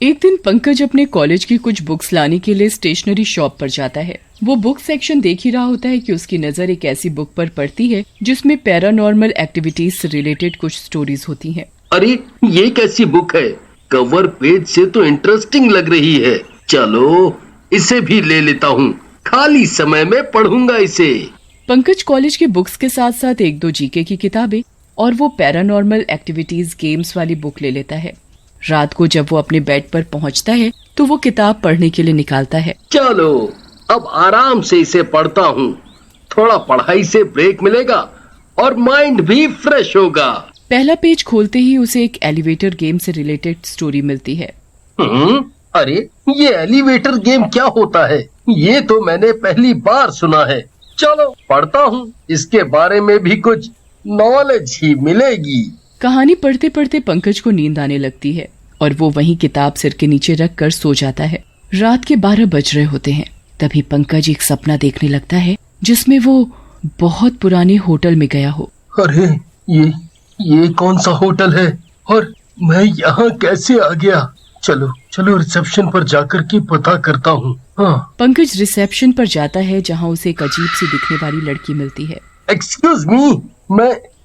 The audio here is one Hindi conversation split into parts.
एक दिन पंकज अपने कॉलेज की कुछ बुक्स लाने के लिए स्टेशनरी शॉप पर जाता है। वो बुक सेक्शन देख ही रहा होता है कि उसकी नजर एक ऐसी बुक पर पड़ती है जिसमें पैरानॉर्मल एक्टिविटीज से रिलेटेड कुछ स्टोरीज होती हैं। अरे ये कैसी बुक है? कवर पेज से तो इंटरेस्टिंग लग रही है। चलो इसे भी ले लेता हूँ, खाली समय में पढ़ूंगा इसे। पंकज कॉलेज के बुक्स के साथ साथ एक दो जीके की किताबें और वो पैरानॉर्मल एक्टिविटीज गेम्स वाली बुक ले लेता है। रात को जब वो अपने बेड पर पहुंचता है तो वो किताब पढ़ने के लिए निकालता है। चलो अब आराम से इसे पढ़ता हूँ, थोड़ा पढ़ाई से ब्रेक मिलेगा और माइंड भी फ्रेश होगा। पहला पेज खोलते ही उसे एक एलिवेटर गेम से रिलेटेड स्टोरी मिलती है। अरे ये एलिवेटर गेम क्या होता है? ये तो मैंने पहली बार सुना है। चलो पढ़ता हूँ, इसके बारे में भी कुछ नॉलेज ही मिलेगी। कहानी पढ़ते पढ़ते पंकज को नींद आने लगती है और वो वहीं किताब सिर के नीचे रख कर सो जाता है। रात के 12 बज रहे होते हैं। तभी पंकज एक सपना देखने लगता है जिसमें वो बहुत पुराने होटल में गया हो। अरे ये कौन सा होटल है और मैं यहाँ कैसे आ गया? चलो चलो रिसेप्शन पर जाकर के पता करता हूँ। हाँ। पंकज रिसेप्शन पर जाता है जहाँ उसे एक अजीब सी दिखने वाली लड़की मिलती है। एक्सक्यूज मी,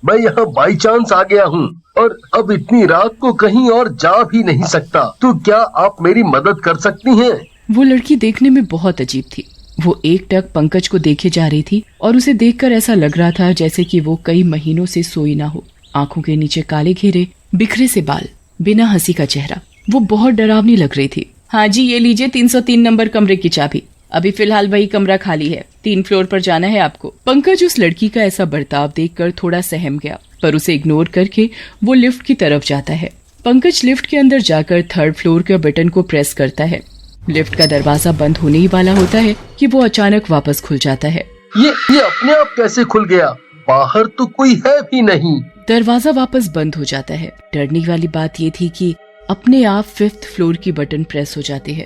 मैं यहाँ बाई चांस आ गया हूँ और अब इतनी रात को कहीं और जा भी नहीं सकता, तो क्या आप मेरी मदद कर सकती हैं? वो लड़की देखने में बहुत अजीब थी। वो एकटक पंकज को देखे जा रही थी और उसे देखकर ऐसा लग रहा था जैसे कि वो कई महीनों से सोई ना हो। आंखों के नीचे काले घेरे, बिखरे से बाल, बिना हंसी का चेहरा। वो बहुत डरावनी लग रही थी। हाँ जी, ये लीजिए 303 नंबर कमरे की चाबी। अभी फिलहाल वही कमरा खाली है, 3 फ्लोर पर जाना है आपको। पंकज उस लड़की का ऐसा बर्ताव देखकर थोड़ा सहम गया, पर उसे इग्नोर करके वो लिफ्ट की तरफ जाता है। पंकज लिफ्ट के अंदर जाकर 3rd फ्लोर के बटन को प्रेस करता है। लिफ्ट का दरवाजा बंद होने ही वाला होता है कि वो अचानक वापस खुल जाता है। ये अपने आप कैसे खुल गया? बाहर तो कोई है भी नहीं। दरवाजा वापस बंद हो जाता है। डरने वाली बात ये थी कि अपने आप 5th फ्लोर की बटन प्रेस हो जाती है।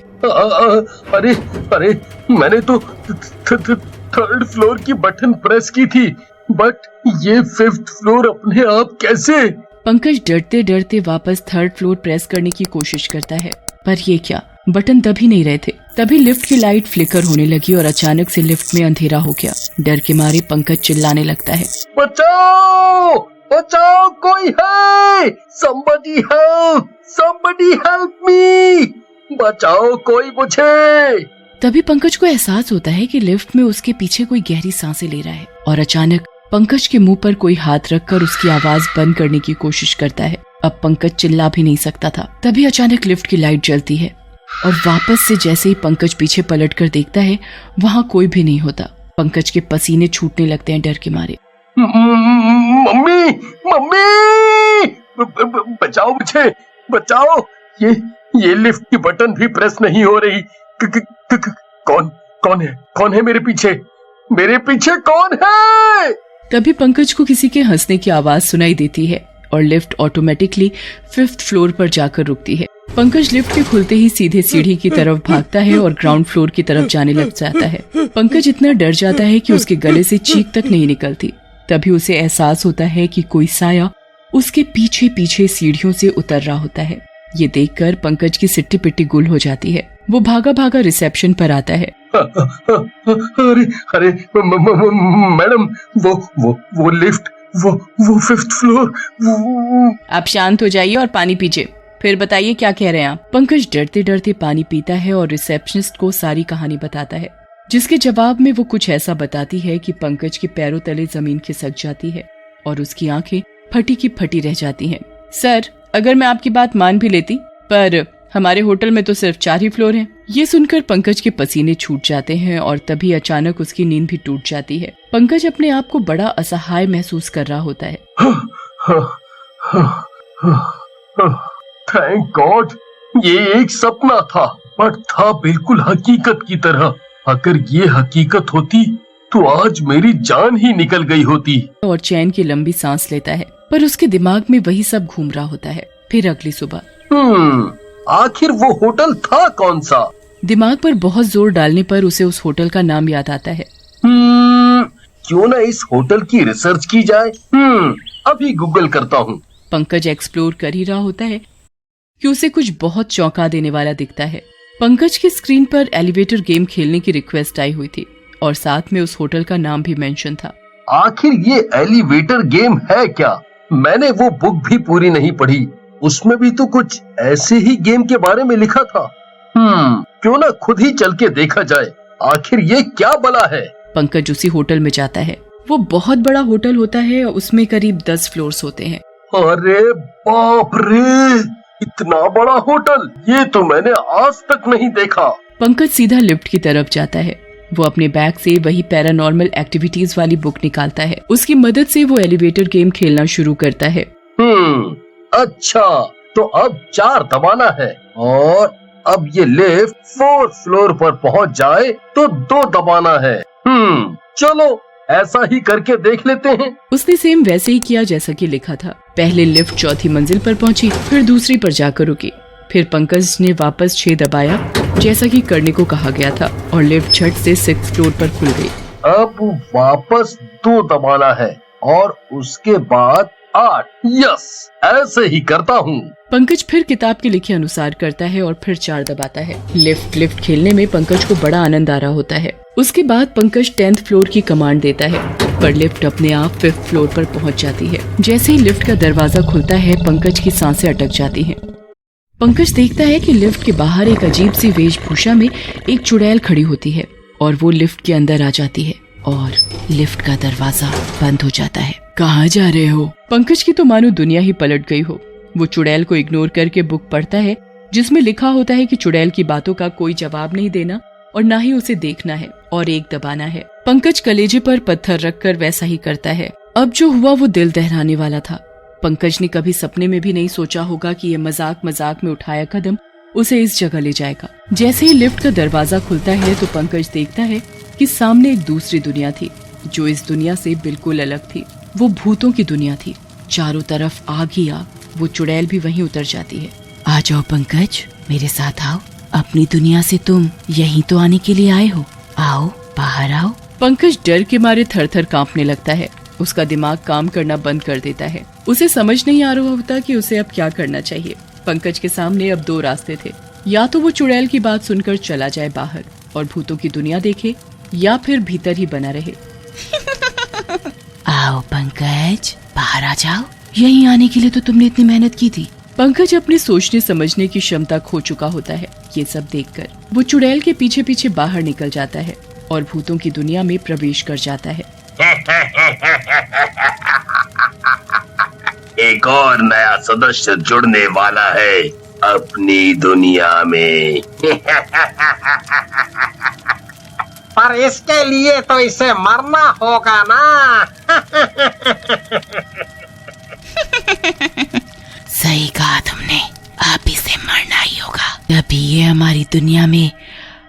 अरे मैंने तो 3rd फ्लोर की बटन प्रेस की थी, बट ये 5th फ्लोर अपने आप कैसे? पंकज डरते डरते वापस 3rd फ्लोर प्रेस करने की कोशिश करता है, पर ये क्या, बटन दब ही नहीं रहे थे। तभी लिफ्ट की लाइट फ्लिकर होने लगी और अचानक से लिफ्ट में अंधेरा हो गया। डर के मारे पंकज चिल्लाने लगता है, बचाओ बचाओ, कोई है? somebody help me, बचाओ कोई मुझे। तभी पंकज को एहसास होता है कि लिफ्ट में उसके पीछे कोई गहरी सांसें ले रहा है और अचानक पंकज के मुंह पर कोई हाथ रखकर उसकी आवाज बंद करने की कोशिश करता है। अब पंकज चिल्ला भी नहीं सकता था। तभी अचानक लिफ्ट की लाइट जलती है और वापस से जैसे ही पंकज पीछे पलटकर देखता है, वहाँ कोई भी नहीं होता। पंकज के पसीने छूटने लगते हैं डर के मारे। मम्मी बचाओ मुझे, बचाओ। ये लिफ्ट की बटन भी प्रेस नहीं हो रही। कौन है मेरे पीछे कौन है? तभी पंकज को किसी के हंसने की आवाज सुनाई देती है और लिफ्ट ऑटोमेटिकली 5th फ्लोर पर जाकर रुकती है। पंकज लिफ्ट के खुलते ही सीधे सीढ़ी की तरफ भागता है और ग्राउंड फ्लोर की तरफ जाने लग जाता है। पंकज इतना डर जाता है कि उसके गले से चीख तक नहीं निकलती। तभी उसे एहसास होता है कि कोई साया उसके पीछे पीछे सीढ़ियों से उतर रहा होता है। ये देखकर पंकज की सिट्टी पिट्टी गुल हो जाती है। वो भागा भागा रिसेप्शन पर आता है। अरे मैडम, वो लिफ्ट, वो 5th फ्लोर। आप शांत हो जाइए और पानी पीजिए, फिर बताइए क्या कह रहे हैं आप। पंकज डरते डरते पानी पीता है और रिसेप्शनिस्ट को सारी कहानी बताता है, जिसके जवाब में वो कुछ ऐसा बताती है कि पंकज के पैरों तले जमीन खिसक जाती है और उसकी आंखें फटी की फटी रह जाती हैं। सर, अगर मैं आपकी बात मान भी लेती, पर हमारे होटल में तो सिर्फ 4 ही फ्लोर हैं। ये सुनकर पंकज के पसीने छूट जाते हैं और तभी अचानक उसकी नींद भी टूट जाती है। पंकज अपने आप को बड़ा असहाय महसूस कर रहा होता है। थैंक गॉड, ये एक सपना था, बट था बिल्कुल हकीकत की तरह। अगर ये हकीकत होती तो आज मेरी जान ही निकल गई होती। और चैन की लंबी सांस लेता है, पर उसके दिमाग में वही सब घूम रहा होता है। फिर अगली सुबह आखिर वो होटल था कौन सा? दिमाग पर बहुत जोर डालने पर उसे उस होटल का नाम याद आता है। क्यों ना इस होटल की रिसर्च की जाए। अभी गूगल करता हूँ। पंकज एक्सप्लोर कर ही रहा होता है कि उसे कुछ बहुत चौंका देने वाला दिखता है। पंकज की स्क्रीन पर एलिवेटर गेम खेलने की रिक्वेस्ट आई हुई थी और साथ में उस होटल का नाम भी मेंशन था। आखिर ये एलिवेटर गेम है क्या? मैंने वो बुक भी पूरी नहीं पढ़ी, उसमें भी तो कुछ ऐसे ही गेम के बारे में लिखा था। क्यों ना खुद ही चल के देखा जाए, आखिर ये क्या बला है। पंकज उसी होटल में जाता है। वो बहुत बड़ा होटल होता है, उसमें करीब 10 फ्लोर्स होते हैं। अरे बाप रे, इतना बड़ा होटल, ये तो मैंने आज तक नहीं देखा। पंकज सीधा लिफ्ट की तरफ जाता है। वो अपने बैग से वही पैरानॉर्मल एक्टिविटीज वाली बुक निकालता है। उसकी मदद से वो एलिवेटर गेम खेलना शुरू करता है। अच्छा, तो अब 4 दबाना है और अब ये लिफ्ट 4th फ्लोर पर पहुंच जाए तो 2 दबाना है। चलो ऐसा ही करके देख लेते हैं। उसने सेम वैसे ही किया जैसा कि लिखा था। पहले लिफ्ट 4थी मंजिल पर पहुंची, फिर दूसरी पर जाकर रुकी। फिर पंकज ने वापस 6 दबाया जैसा कि करने को कहा गया था और लिफ्ट झट से 6th फ्लोर पर खुल गई। अब वापस 2 दबाना है और उसके बाद 8। यस, ऐसे ही करता हूँ। पंकज फिर किताब के लिखे अनुसार करता है और फिर 4 दबाता है। लिफ्ट खेलने में पंकज को बड़ा आनंद आ रहा होता है। उसके बाद पंकज 10th फ्लोर की कमांड देता है, पर लिफ्ट अपने आप 5th फ्लोर पर पहुंच जाती है। जैसे ही लिफ्ट का दरवाजा खुलता है, पंकज की सांसें अटक जाती हैं। पंकज देखता है कि लिफ्ट के बाहर एक अजीब सी वेशभूषा में एक चुड़ैल खड़ी होती है और वो लिफ्ट के अंदर आ जाती है और लिफ्ट का दरवाजा बंद हो जाता है। कहाँ जा रहे हो? पंकज की तो मानो दुनिया ही पलट गई हो। वो चुड़ैल को इग्नोर करके बुक पढ़ता है जिसमें लिखा होता है कि चुड़ैल की बातों का कोई जवाब नहीं देना और ना ही उसे देखना है और 1 दबाना है। पंकज कलेजे पर पत्थर रखकर वैसा ही करता है। अब जो हुआ वो दिल दहलाने वाला था। पंकज ने कभी सपने में भी नहीं सोचा होगा कि ये मजाक में उठाया कदम उसे इस जगह ले जाएगा। जैसे ही लिफ्ट का दरवाजा खुलता है तो पंकज देखता है कि सामने एक दूसरी दुनिया थी जो इस दुनिया से बिल्कुल अलग थी। वो भूतों की दुनिया थी, चारों तरफ आग ही आग। वो चुड़ैल भी वहीं उतर जाती है। आ जाओ पंकज, मेरे साथ आओ। अपनी दुनिया से तुम यहीं तो आने के लिए आए हो, आओ बाहर आओ। पंकज डर के मारे थर-थर कांपने लगता है। उसका दिमाग काम करना बंद कर देता है। उसे समझ नहीं आ रहा होता कि उसे अब क्या करना चाहिए। पंकज के सामने अब 2 रास्ते थे, या तो वो चुड़ैल की बात सुनकर चला जाए बाहर और भूतों की दुनिया देखे, या फिर भीतर ही बना रहे। आओ पंकज, बाहर आ जाओ। यहीं आने के लिए तो तुमने इतनी मेहनत की थी। पंकज अपने सोचने समझने की क्षमता खो चुका होता है। ये सब देखकर वो चुड़ैल के पीछे पीछे बाहर निकल जाता है और भूतों की दुनिया में प्रवेश कर जाता है। एक और नया सदस्य जुड़ने वाला है अपनी दुनिया में। पर इसके लिए तो इसे मरना होगा ना। सही कहा तुमने, अब इसे मरना ही होगा, तभी ये हमारी दुनिया में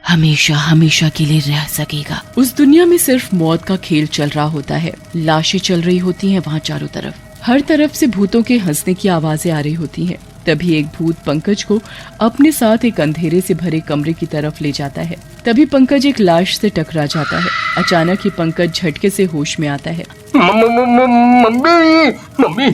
हमेशा हमेशा के लिए रह सकेगा। उस दुनिया में सिर्फ मौत का खेल चल रहा होता है। लाशें चल रही होती हैं वहाँ चारों तरफ। हर तरफ से भूतों के हंसने की आवाजें आ रही होती हैं। तभी एक भूत पंकज को अपने साथ एक अंधेरे से भरे कमरे की तरफ ले जाता है। तभी पंकज एक लाश से टकरा जाता है। अचानक ही पंकज झटके से होश में आता है। मम्मी,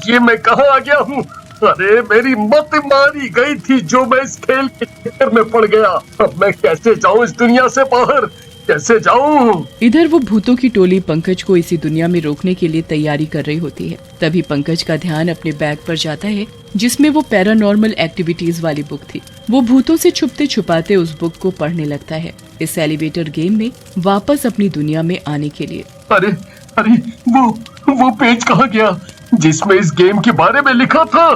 ये मैं कहाँ आ गया हूँ? अरे मेरी मत मारी गई थी जो मैं इस खेल के चक्कर में पड़ गया। अब मैं कैसे जाऊँ इस दुनिया से बाहर, कैसे जाऊँ? इधर वो भूतों की टोली पंकज को इसी दुनिया में रोकने के लिए तैयारी कर रही होती है। तभी पंकज का ध्यान अपने बैग पर जाता है जिसमें वो पैरानॉर्मल एक्टिविटीज वाली बुक थी। वो भूतों से छुपते छुपाते उस बुक को पढ़ने लगता है, इस एलिवेटर गेम में वापस अपनी दुनिया में आने के लिए। अरे वो पेज कहाँ गया जिसमें इस गेम के बारे में लिखा था?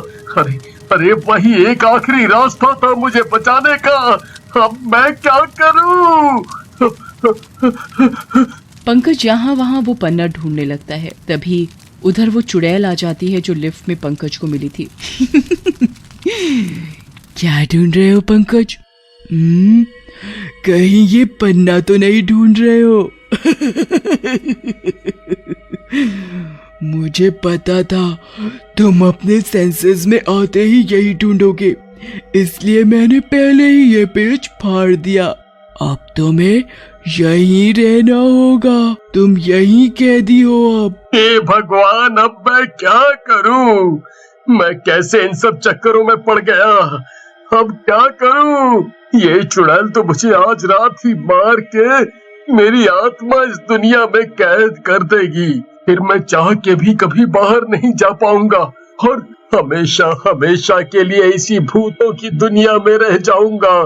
अरे वही एक आखिरी रास्ता था मुझे बचाने का। अब मैं क्या करूं? पंकज यहाँ वहाँ वो पन्ना ढूंढने लगता है। तभी उधर वो चुड़ैल आ जाती है जो लिफ्ट में पंकज को मिली थी। क्या ढूंढ रहे हो पंकज? कहीं ये पन्ना तो नहीं ढूंढ रहे हो? मुझे पता था तुम अपने सेंसेस में आते ही यही ढूंढोगे, इसलिए मैंने पहले ही ये पेज फाड़ दिया। अब तुम्हें यहीं रहना होगा, तुम यहीं कैदी हो अब। हे भगवान, अब मैं क्या करूं? मैं कैसे इन सब चक्करों में पड़ गया। अब क्या करूं? ये चुड़ैल तो मुझे आज रात ही मार के मेरी आत्मा इस दुनिया में कैद कर देगी। फिर मैं चाह के भी कभी बाहर नहीं जा पाऊंगा और हमेशा हमेशा के लिए इसी भूतों की दुनिया में रह जाऊंगा।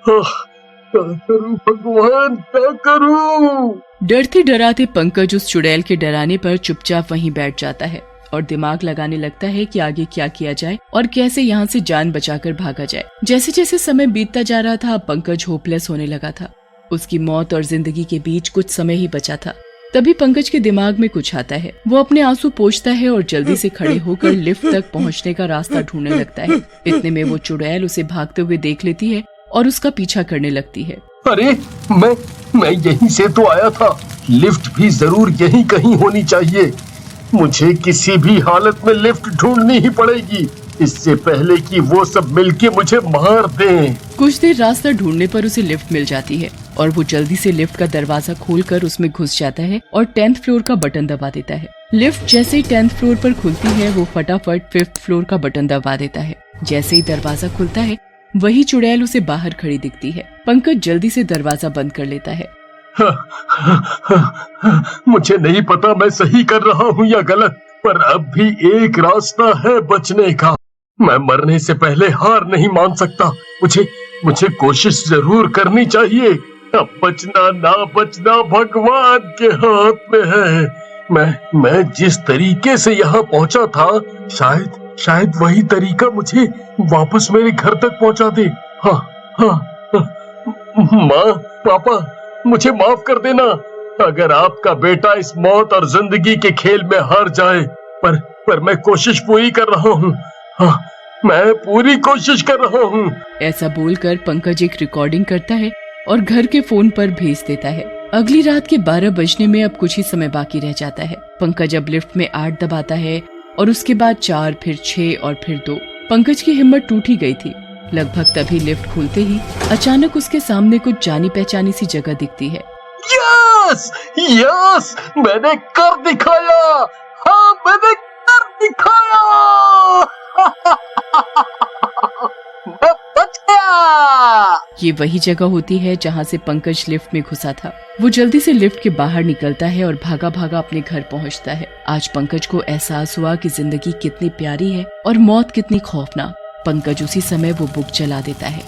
क्या करूं भगवान, क्या करूं? डरते डराते पंकज उस चुड़ैल के डराने पर चुपचाप वहीं बैठ जाता है और दिमाग लगाने लगता है कि आगे क्या किया जाए और कैसे यहाँ से जान बचाकर भागा जाए। जैसे जैसे समय बीतता जा रहा था, पंकज होपलेस होने लगा था। उसकी मौत और जिंदगी के बीच कुछ समय ही बचा था। तभी पंकज के दिमाग में कुछ आता है। वो अपने आंसू पोंछता है और जल्दी से खड़े होकर लिफ्ट तक पहुंचने का रास्ता ढूंढने लगता है। इतने में वो चुड़ैल उसे भागते हुए देख लेती है और उसका पीछा करने लगती है। अरे मैं यहीं से तो आया था। लिफ्ट भी जरूर यहीं कहीं होनी चाहिए। मुझे किसी भी हालत में लिफ्ट ढूंढनी ही पड़ेगी, इससे पहले कि वो सब मिलके मुझे मार दें। कुछ देर रास्ता ढूंढने पर उसे लिफ्ट मिल जाती है और वो जल्दी से लिफ्ट का दरवाजा खोलकर उसमें घुस जाता है और 10th फ्लोर का बटन दबा देता है। लिफ्ट जैसे ही 10th फ्लोर पर खुलती है, वो फटाफट 5th फ्लोर का बटन दबा देता है। जैसे ही दरवाजा खुलता है, वही चुड़ैल उसे बाहर खड़ी दिखती है। पंकज जल्दी से दरवाजा बंद कर लेता है। मुझे नहीं पता मैं सही कर रहा हूँ या गलत, पर अब भी एक रास्ता है बचने का। मैं मरने से पहले हार नहीं मान सकता। मुझे कोशिश जरूर करनी चाहिए। अब बचना ना बचना भगवान के हाथ में है। मैं जिस तरीके से यहाँ पहुँचा था, शायद वही तरीका मुझे वापस मेरे घर तक पहुँचा दे। हाँ, माँ, पापा, मुझे माफ कर देना अगर आपका बेटा इस मौत और जिंदगी के खेल में हार जाए, पर मैं कोशिश पूरी कर रहा हूँ। हाँ, मैं पूरी कोशिश कर रहा हूँ। ऐसा बोलकर पंकज एक रिकॉर्डिंग करता है और घर के फोन पर भेज देता है। अगली रात के 12 बजने में अब कुछ ही समय बाकी रह जाता है। पंकज अब लिफ्ट में 8 दबाता है और उसके बाद 4, फिर 6 और फिर 2। पंकज की हिम्मत टूट ही गई थी। लगभग तभी लिफ्ट खुलते ही अचानक उसके सामने कुछ जानी पहचानी सी जगह दिखती है। यस, मैंने कर दिखाया। हाँ, मैंने कर दिखाया। मैं बच गया। ये वही जगह होती है जहाँ से पंकज लिफ्ट में घुसा था। वो जल्दी से लिफ्ट के बाहर निकलता है और भागा भागा अपने घर पहुँचता है। आज पंकज को एहसास हुआ कि जिंदगी कितनी प्यारी है और मौत कितनी खौफनाक। पंकज उसी समय वो बुक जला देता है।